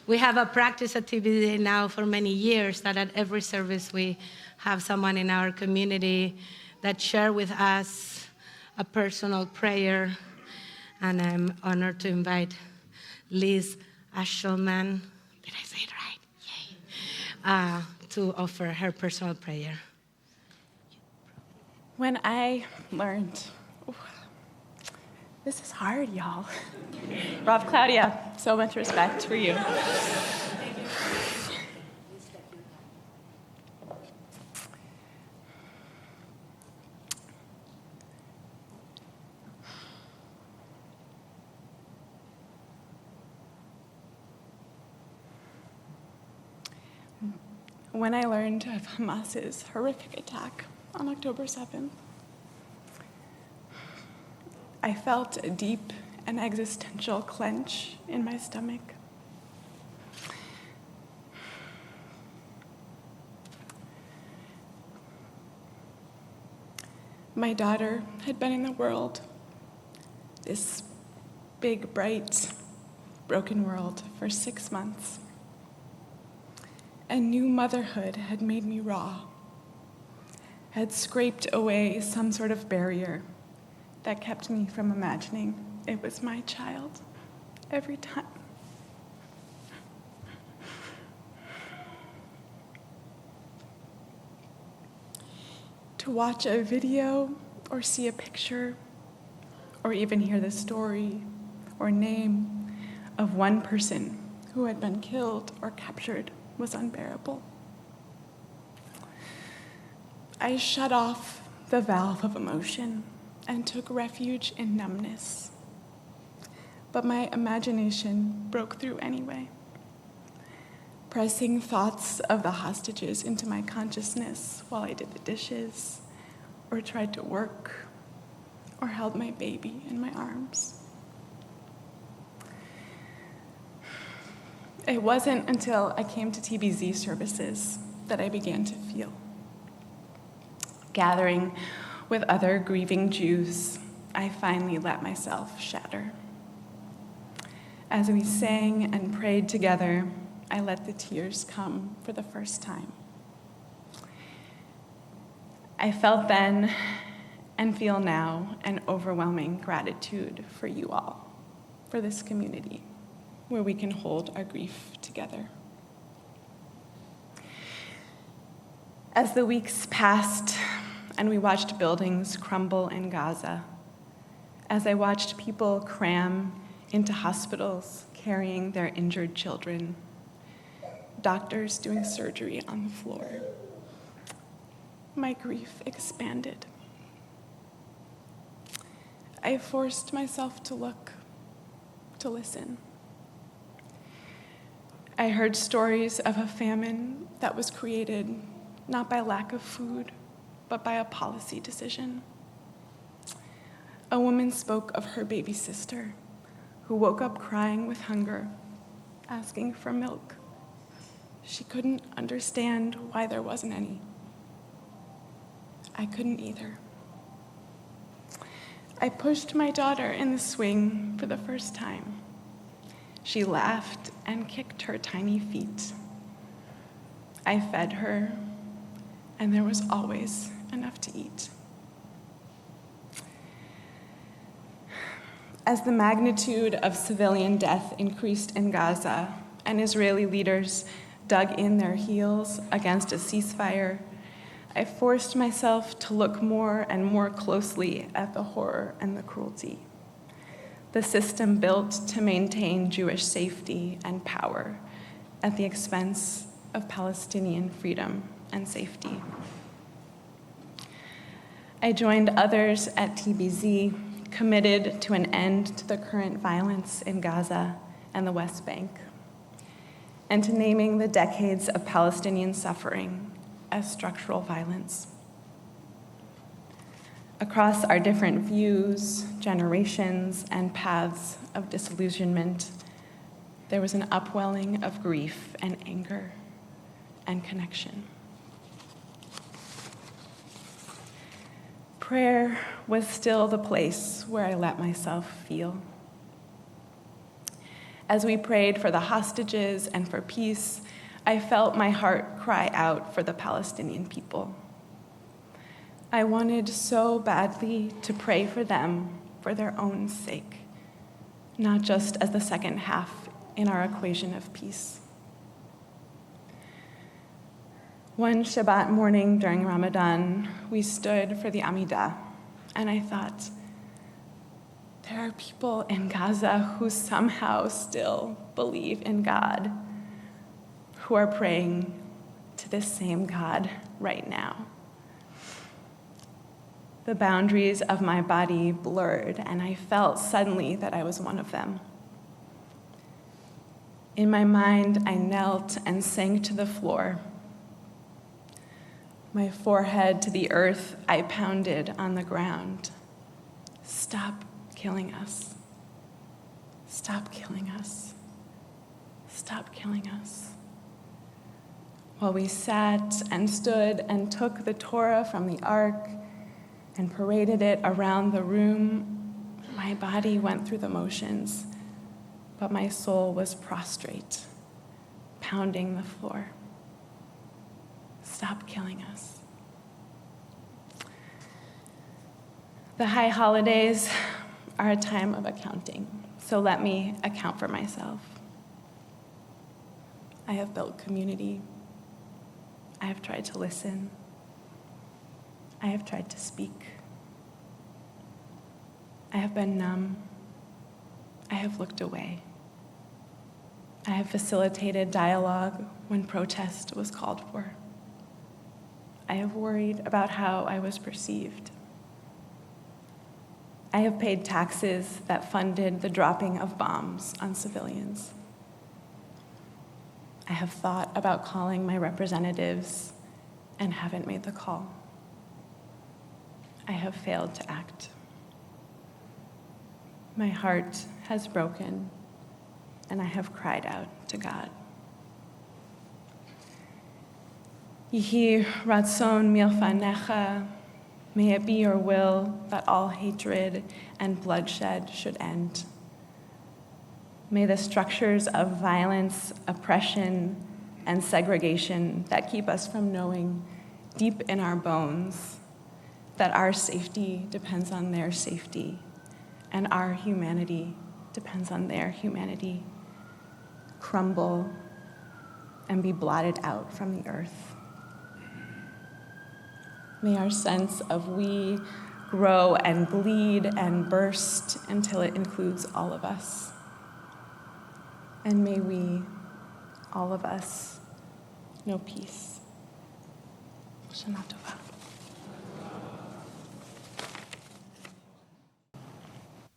We have a practice at TBD now for many years that at every service we have someone in our community that share with us a personal prayer. And I'm honored to invite Liz Aeschliman, did I say it right? Yay. To offer her personal prayer. When I learned, this is hard, y'all. Rob, Claudia, so much respect for you. When I learned of Hamas's horrific attack on October 7th, I felt a deep and existential clench in my stomach. My daughter had been in the world, this big, bright, broken world, for 6 months. And new motherhood had made me raw, had scraped away some sort of barrier that kept me from imagining it was my child every time. To watch a video or see a picture or even hear the story or name of one person who had been killed or captured was unbearable. I shut off the valve of emotion and took refuge in numbness. But my imagination broke through anyway, pressing thoughts of the hostages into my consciousness while I did the dishes, or tried to work, or held my baby in my arms. It wasn't until I came to TBZ services that I began to feel. Gathering with other grieving Jews, I finally let myself shatter. As we sang and prayed together, I let the tears come for the first time. I felt then and feel now an overwhelming gratitude for you all, for this community, where we can hold our grief together. As the weeks passed and we watched buildings crumble in Gaza, as I watched people cram into hospitals carrying their injured children, doctors doing surgery on the floor, my grief expanded. I forced myself to look, to listen. I heard stories of a famine that was created not by lack of food, but by a policy decision. A woman spoke of her baby sister who woke up crying with hunger, asking for milk. She couldn't understand why there wasn't any. I couldn't either. I pushed my daughter in the swing for the first time. She laughed and kicked her tiny feet. I fed her, and there was always enough to eat. As the magnitude of civilian death increased in Gaza and Israeli leaders dug in their heels against a ceasefire, I forced myself to look more and more closely at the horror and the cruelty. The system built to maintain Jewish safety and power at the expense of Palestinian freedom and safety. I joined others at TBZ, committed to an end to the current violence in Gaza and the West Bank, and to naming the decades of Palestinian suffering as structural violence. Across our different views, generations, and paths of disillusionment, there was an upwelling of grief and anger and connection. Prayer was still the place where I let myself feel. As we prayed for the hostages and for peace, I felt my heart cry out for the Palestinian people. I wanted so badly to pray for them for their own sake, not just as the second half in our equation of peace. One Shabbat morning during Ramadan, we stood for the Amidah, and I thought, there are people in Gaza who somehow still believe in God, who are praying to this same God right now. The boundaries of my body blurred, and I felt suddenly that I was one of them. In my mind, I knelt and sank to the floor. My forehead to the earth, I pounded on the ground. Stop killing us. Stop killing us. Stop killing us. While we sat and stood and took the Torah from the ark and paraded it around the room, my body went through the motions, but my soul was prostrate, pounding the floor. Stop killing us. The high holidays are a time of accounting, so let me account for myself. I have built community. I have tried to listen. I have tried to speak. I have been numb. I have looked away. I have facilitated dialogue when protest was called for. I have worried about how I was perceived. I have paid taxes that funded the dropping of bombs on civilians. I have thought about calling my representatives and haven't made the call. I have failed to act. My heart has broken, and I have cried out to God. Yehi ratzon milfanecha, may it be your will that all hatred and bloodshed should end. May the structures of violence, oppression, and segregation that keep us from knowing deep in our bones that our safety depends on their safety and our humanity depends on their humanity crumble and be blotted out from the earth. May our sense of we grow and bleed and burst until it includes all of us. And may we, all of us, know peace. Shana Tova.